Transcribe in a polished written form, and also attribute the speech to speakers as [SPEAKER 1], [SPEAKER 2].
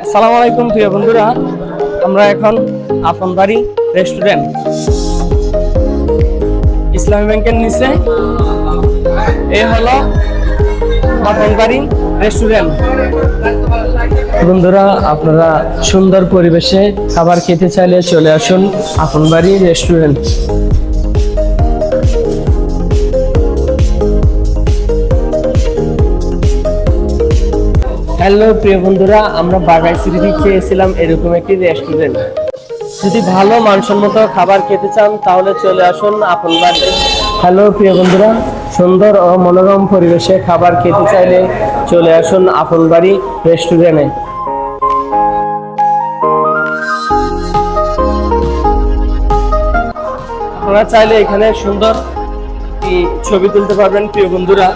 [SPEAKER 1] আসসালামু আলাইকুম প্রিয় বন্ধুরা, আমরা এখন আপন বাড়ি রেস্টুরেন্ট ইসলামী ব্যাংকের নিচে এই হলো আপন বাড়ি রেস্টুরেন্ট। বন্ধুরা, আপনারা সুন্দর পরিবেশে খাবার খেতে চাইলে চলে আসুন আপন বাড়ি রেস্টুরেন্ট। হ্যালো প্রিয় বন্ধুরা, আমরা বাঘাইছড়িতে চেয়েছিলাম এরকম একটি রেস্টুরেন্ট। যদি ভালো মানসম্মত খাবার খেতে চান তাহলে চলে আসুন আপন বাড়ি। হ্যালো প্রিয় বন্ধুরা, সুন্দর ও মনোরম পরিবেশে খাবার খেতে চাইলে চলে আসুন আপন বাড়ি রেস্টুরেন্টে। আপনারা চাইলে এখানে সুন্দর ছবি তুলতে পারবেন প্রিয় বন্ধুরা।